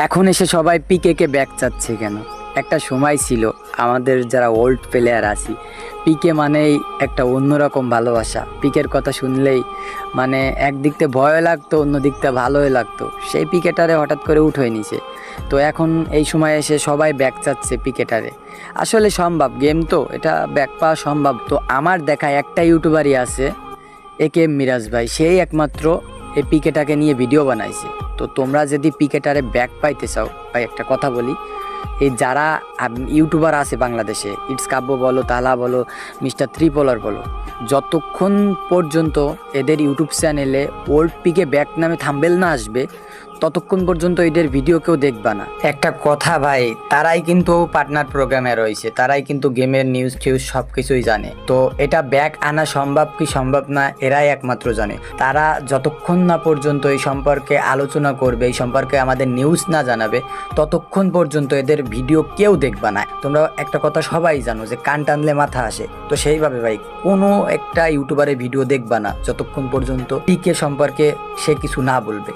এখন এসে সবাই পিকেকে ব্যাক চাচ্ছে কেন? একটা সময় ছিল আমাদের যারা ওল্ড প্লেয়ার আছি, পিকে মানেই একটা অন্যরকম ভালোবাসা। পিকের কথা শুনলেই মানে একদিক থেকে ভয় লাগতো, অন্য দিক থেকে ভালোই লাগতো। সেই পিকেটারে হঠাৎ করে উঠে নিছে, তো এখন এই সময় এসে সবাই ব্যাক চাচ্ছে পিকেটারে। আসলে সম্ভব, গেম তো, এটা ব্যাক পাওয়া সম্ভব। তো আমার দেখা একটা ইউটিউবারই আছে, একে মিরাজ ভাই, সেই একমাত্র এই পিকেটাকে নিয়ে ভিডিও বানাইছে। তো তোমরা যদি পিকেটারে ব্যাক পাইতে চাও, ভাই একটা কথা বলি, এই যারা ইউটিউবার আছে বাংলাদেশে, ইটস কাব্য বলো, তালা বলো, মিস্টার ত্রিপলার বলো, যতক্ষণ পর্যন্ত এদের ইউটিউব চ্যানেলে ওল্ড পিকে ব্যাক নামে থাম্বেল না আসবে, ততক্ষণ পর্যন্ত এদের ভিডিও কেউ দেখবা না। একটা কথা ভাই, তারাই কিন্তু পার্টনার প্রোগ্রামে রয়েছে, তারাই কিন্তু গেমের নিউজ টিউজ সব কিছুই জানে। তো এটা ব্যাক আনা সম্ভব কি সম্ভব না, এরাই একমাত্র জানে। তারা যতক্ষণ না পর্যন্ত এই সম্পর্কে আলোচনা করবে, এই সম্পর্কে আমাদের নিউজ না জানাবে, ততক্ষণ পর্যন্ত এদের ভিডিও কেউ দেখবা না। তোমরা একটা কথা সবাই জানো যে কান টানলে মাথা আসে, তো সেইভাবে ভাই কোনো একটা ইউটিউবারের ভিডিও দেখবা না যতক্ষণ পর্যন্ত পিকে সম্পর্কে সে কিছু না বলবে।